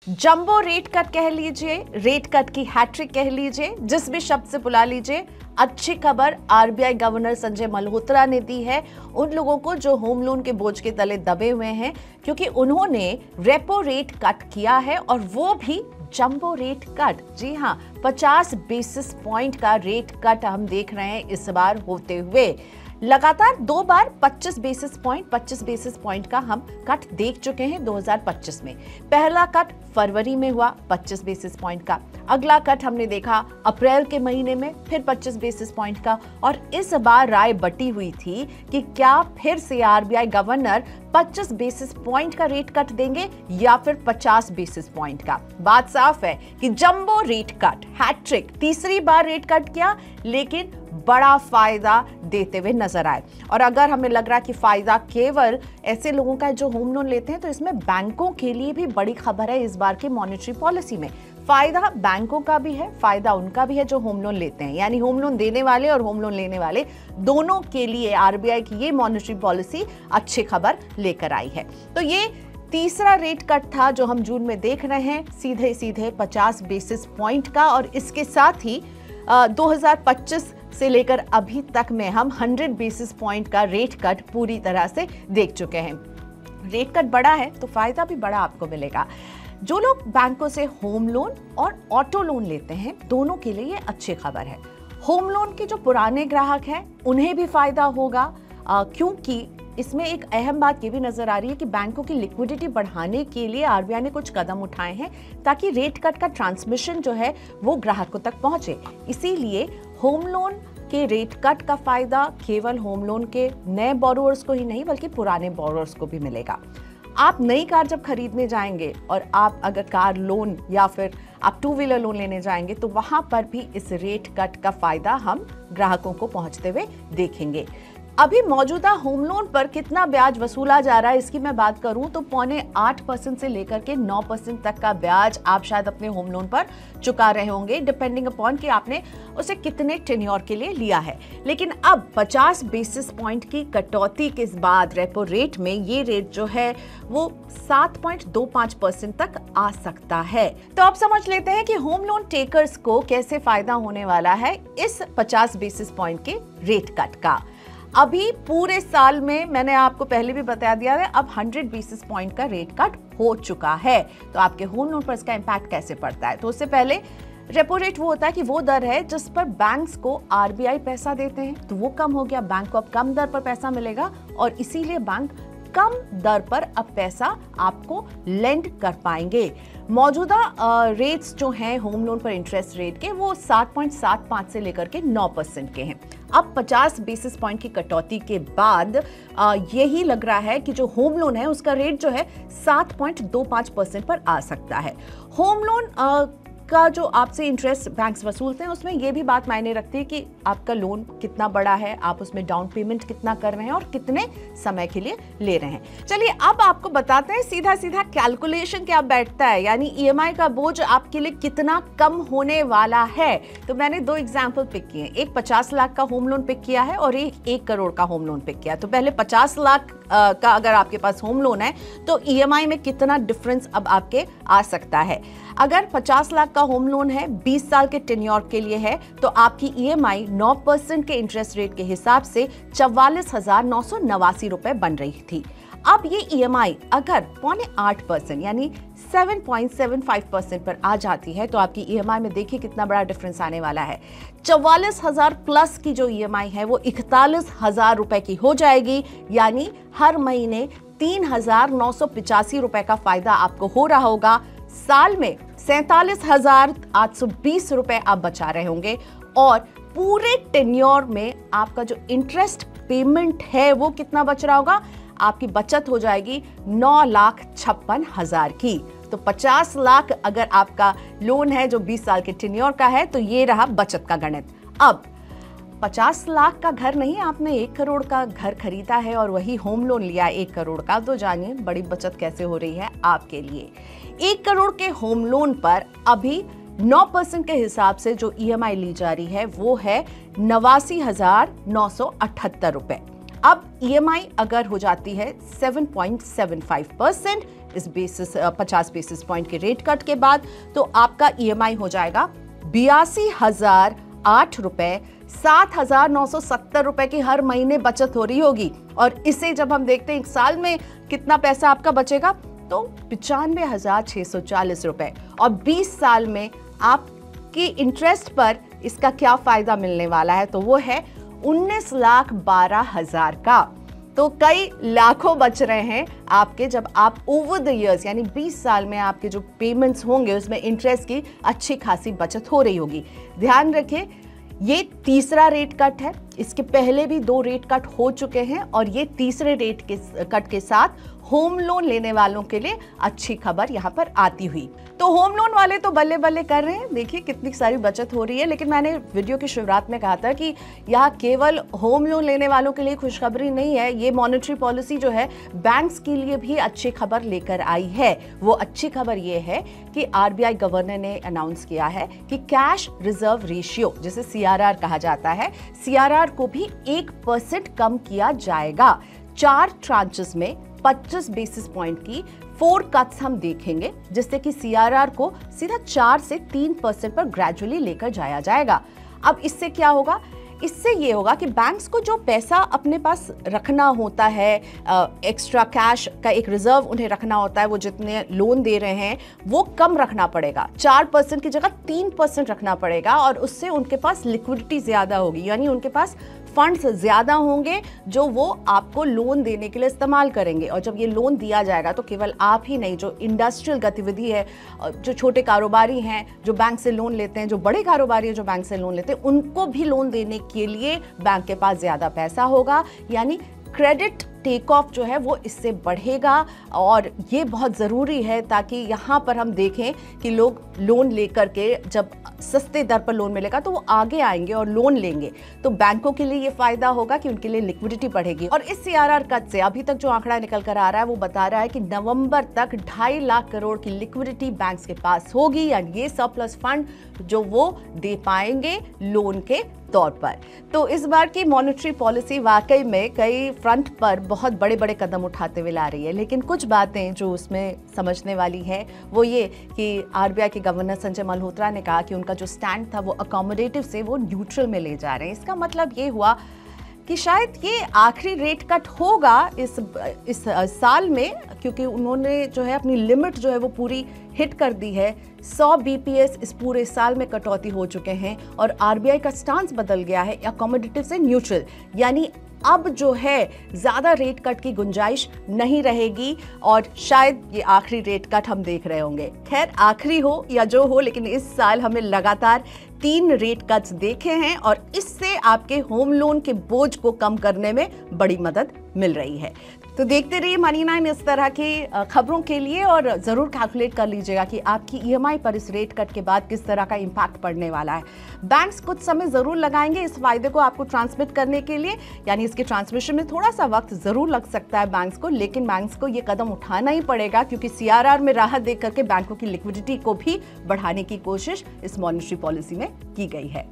Jumbo rate cut कह लीजिए, rate cut की हैट्रिक कह लीजिए, जिस भी शब्द से बुला लीजिए, अच्छी खबर आरबीआई गवर्नर संजय मल्होत्रा ने दी है उन लोगों को जो होम लोन के बोझ के तले दबे हुए हैं, क्योंकि उन्होंने रेपो रेट कट किया है और वो भी जंबो रेट कट। जी हां, 50 बेसिस पॉइंट का रेट कट हम देख रहे हैं इस बार होते हुए। लगातार 2 बार 25 बेसिस पॉइंट का हम कट देख चुके हैं 2025 में। पहला कट फरवरी में हुआ 25 बेसिस पॉइंट का, अगला कट हमने देखा अप्रैल के महीने में फिर 25 बेसिस पॉइंट का, और इस बार राय बटी हुई थी कि क्या फिर से आरबीआई गवर्नर 25 बेसिस पॉइंट का रेट कट देंगे या फिर 50 बेसिस पॉइंट का। बात साफ है कि जंबो रेट कट हैट्रिक, तीसरी बार रेट कट किया लेकिन बड़ा फायदा देते हुए नजर आए। और अगर हमें लग रहा है कि फायदा केवल ऐसे लोगों का है जो होम लोन लेते हैं, तो इसमें बैंकों के लिए भी बड़ी खबर है। इस बार की मॉनेटरी पॉलिसी में फायदा बैंकों का भी है, फायदा उनका भी है जो होम लोन लेते हैं, यानी होम लोन देने वाले और होम लोन लेने वाले दोनों के लिए आरबीआई की ये मॉनेटरी पॉलिसी अच्छी खबर लेकर आई है। तो ये तीसरा रेट कट था जो हम जून में देख रहे हैं, सीधे सीधे 50 बेसिस पॉइंट का, और इसके साथ ही 2025 से लेकर अभी तक में हम 100 बेसिस पॉइंट का रेट कट पूरी तरह से देख चुके हैं। रेट कट बड़ा है तो फायदा भी बड़ा आपको मिलेगा। जो लोग बैंकों से होम लोन और ऑटो लोन लेते हैं, दोनों के लिए ये अच्छी खबर है। होम लोन के जो पुराने ग्राहक हैं उन्हें भी फायदा होगा, क्योंकि इसमें एक अहम बात ये भी नजर आ रही है कि बैंकों की लिक्विडिटी बढ़ाने के लिए आरबीआई ने कुछ कदम उठाए हैं ताकि रेट कट का ट्रांसमिशन जो है वो ग्राहकों तक पहुंचे। इसीलिए होम लोन के रेट कट का फायदा केवल होम लोन के नए बोरोअर्स को ही नहीं बल्कि पुराने बोरोअर्स को भी मिलेगा। आप नई कार जब खरीदने जाएंगे और आप अगर कार लोन या फिर आप 2 व्हीलर लोन लेने जाएंगे, तो वहां पर भी इस रेट कट का फायदा हम ग्राहकों को पहुंचते हुए देखेंगे। अभी मौजूदा होम लोन पर कितना ब्याज वसूला जा रहा है इसकी मैं बात करूं तो 0.8% से लेकर के 9% तक का ब्याज आप शायद अपने होम लोन पर चुका रहे होंगे, डिपेंडिंग अपॉन कि आपने उसे कितने टेन्योर के लिए लिया है। लेकिन अब 50 बेसिस पॉइंट की कटौती के बाद रेपो रेट में ये रेट जो है वो 7.25% तक आ सकता है। तो अब समझ लेते हैं कि होम लोन टेकर्स को कैसे फायदा होने वाला है इस 50 बेसिस पॉइंट के रेट कट का। अभी पूरे साल में मैंने आपको पहले भी बता दिया है, अब 100 बेसिस पॉइंट का रेट कट हो चुका है। तो आपके होम लोन पर इसका इंपैक्ट कैसे पड़ता है? तो उससे पहले रेपो रेट वो होता है कि वो दर है जिस पर बैंक्स को आरबीआई पैसा देते हैं, तो वो कम हो गया, बैंक को अब कम दर पर पैसा मिलेगा और इसीलिए बैंक कम दर पर अब पैसा आपको लेंड कर पाएंगे। मौजूदा रेट्स जो हैं होम लोन पर इंटरेस्ट रेट के, वो 7.75 से लेकर के 9% के हैं। अब 50 बेसिस पॉइंट की कटौती के बाद यही लग रहा है कि जो होम लोन है उसका रेट जो है 7.25% पर आ सकता है। होम लोन का जो आपसे इंटरेस्ट बैंक्स वसूलते हैं उसमें यह भी बात मायने रखती है कि आपका लोन कितना बड़ा है, आप उसमें डाउन पेमेंट कितना कर रहे हैं और कितने समय के लिए ले रहे हैं। चलिए अब आपको बताते हैं सीधा सीधा कैलकुलेशन क्या बैठता है, यानी ईएमआई का बोझ आपके लिए कितना कम होने वाला है। तो मैंने 2 एग्जाम्पल पिक किए, एक 50 लाख का होम लोन पिक किया है और एक 1 करोड़ का होम लोन पिक किया। तो पहले 50 लाख का अगर आपके पास होम लोन है तो ईएमआई में कितना डिफरेंस अब आपके आ सकता है। अगर 50 लाख का होम लोन है, 20 साल के टेन्योर के लिए है, तो आपकी ईएमआई 9% के इंटरेस्ट रेट के हिसाब से 44,989 रुपए बन रही थी। अब ये ईएमआई अगर 0.8% यानी 7.75% पर आ जाती है तो आपकी ईएमआई में देखिए कितना बड़ा डिफरेंस आने वाला है। 44,000 प्लस की जो ईएमआई है वो 41,000 रुपए की हो जाएगी, यानी हर महीने 3,985 रुपए का फायदा आपको हो रहा होगा। साल में 47,820 रुपए आप बचा रहे होंगे और पूरे टेन्योर में आपका जो इंटरेस्ट पेमेंट है वो कितना बच रहा होगा? आपकी बचत हो जाएगी 9,56,000 की। तो 50 लाख अगर आपका लोन है जो 20 साल के टेन्योर का है तो ये रहा बचत का गणित। अब 50 लाख का घर नहीं, आपने 1 करोड़ का घर खरीदा है और वही होम लोन लिया 1 करोड़ का, तो जानिए बड़ी बचत कैसे हो रही है आपके लिए। 1 करोड़ के होम लोन पर अभी 9% के हिसाब से जो ईएमआई ली जा रही है वो है 89,978 रुपए। अब ईएमआई अगर हो जाती है 7.75%, इस 50 बेसिस पॉइंट के रेट कट के बाद, तो आपका EMI हो जाएगा 82,008 रुपए, 7,970 रुपए की हर महीने बचत हो रही होगी। और इसे जब हम देखते हैं एक साल में कितना पैसा आपका बचेगा, तो 95,640 रुपए। और 20 साल में आपकी इंटरेस्ट पर इसका क्या फायदा मिलने वाला है, तो वो है 19,12,000 का। तो कई लाखों बच रहे हैं आपके, जब आप ओवर द इयर्स यानी 20 साल में आपके जो पेमेंट्स होंगे उसमें इंटरेस्ट की अच्छी खासी बचत हो रही होगी। ध्यान रखिए, ये तीसरा रेट कट है, इसके पहले भी 2 रेट कट हो चुके हैं और ये तीसरे रेट के कट के साथ होम लोन लेने वालों के लिए अच्छी खबर यहाँ पर आती हुई। तो होम लोन वाले तो बल्ले बल्ले कर रहे हैं, देखिए कितनी सारी बचत हो रही है। लेकिन मैंने वीडियो की शुरुआत में कहा था कि यहाँ केवल होम लोन लेने वालों के लिए खुशखबरी नहीं है, ये मॉनेटरी पॉलिसी जो है बैंक्स के लिए भी अच्छी खबर लेकर आई है। वो अच्छी खबर ये है कि RBI गवर्नर ने अनाउंस किया है कि कैश रिजर्व रेशियो, जिसे CRR कहा जाता है, CRR को भी 1% कम किया जाएगा। 4 ट्रांचेस में 25 बेसिस पॉइंट की 4 कट्स हम देखेंगे, जिससे कि CRR को सीधा 4 से 3% पर ग्रेजुअली लेकर जाया जाएगा। अब इससे क्या होगा? इससे ये होगा कि बैंक्स को जो पैसा अपने पास रखना होता है, एक्स्ट्रा कैश का एक रिजर्व उन्हें रखना होता है, वो जितने लोन दे रहे हैं वो कम रखना पड़ेगा, 4% की जगह 3% रखना पड़ेगा। और उससे उनके पास लिक्विडिटी ज़्यादा होगी, यानी उनके पास फंड्स ज़्यादा होंगे जो वो आपको लोन देने के लिए इस्तेमाल करेंगे। और जब ये लोन दिया जाएगा तो केवल आप ही नहीं, जो इंडस्ट्रियल गतिविधि है, जो छोटे कारोबारी हैं जो बैंक से लोन लेते हैं, जो बड़े कारोबारी हैं जो बैंक से लोन लेते हैं, उनको भी लोन देने के लिए बैंक के पास ज़्यादा पैसा होगा, यानी क्रेडिट टेक ऑफ जो है वो इससे बढ़ेगा। और ये बहुत ज़रूरी है ताकि यहाँ पर हम देखें कि लोग लोन लेकर के जब सस्ते दर पर लोन मिलेगा तो वो आगे आएंगे और लोन लेंगे। तो बैंकों के लिए ये फायदा होगा कि उनके लिए लिक्विडिटी बढ़ेगी। और इस CRR कट से अभी तक जो आंकड़ा निकल कर आ रहा है वो बता रहा है कि नवंबर तक 2.5 लाख करोड़ की लिक्विडिटी बैंक्स के पास होगी, यानी ये सरप्लस फंड जो वो दे पाएंगे लोन के तौर पर। तो इस बार की मॉनेटरी पॉलिसी वाकई में कई फ्रंट पर बहुत बड़े बड़े कदम उठाते हुए ला रही है। लेकिन कुछ बातें जो उसमें समझने वाली है वो ये कि RBI के गवर्नर संजय मल्होत्रा ने कहा कि उनका जो स्टैंड था वो अकोमोडेटिव से वो न्यूट्रल में ले जा रहे हैं। इसका मतलब ये हुआ कि शायद ये आखिरी रेट कट होगा इस साल में, क्योंकि उन्होंने जो है अपनी लिमिट जो है वो पूरी हिट कर दी है। 100 BPS इस पूरे साल में कटौती हो चुके हैं और RBI का स्टांस बदल गया है अकोमोडेटिव से न्यूट्रल, यानी अब जो है ज़्यादा रेट कट की गुंजाइश नहीं रहेगी और शायद ये आखिरी रेट कट हम देख रहे होंगे। खैर, आखिरी हो या जो हो, लेकिन इस साल हमें लगातार 3 रेट कट्स देखे हैं और इससे आपके होम लोन के बोझ को कम करने में बड़ी मदद मिल रही है। तो देखते रहिए मनी 9 इस तरह की खबरों के लिए, और ज़रूर कैलकुलेट कर लीजिएगा कि आपकी EMI पर इस रेट कट के बाद किस तरह का इम्पैक्ट पड़ने वाला है। बैंक्स कुछ समय ज़रूर लगाएंगे इस फायदे को आपको ट्रांसमिट करने के लिए, यानी इसके ट्रांसमिशन में थोड़ा सा वक्त ज़रूर लग सकता है बैंक्स को, लेकिन बैंक्स को ये कदम उठाना ही पड़ेगा क्योंकि CRR में राहत देकर के बैंकों की लिक्विडिटी को भी बढ़ाने की कोशिश इस मॉनेटरी पॉलिसी में की गई है।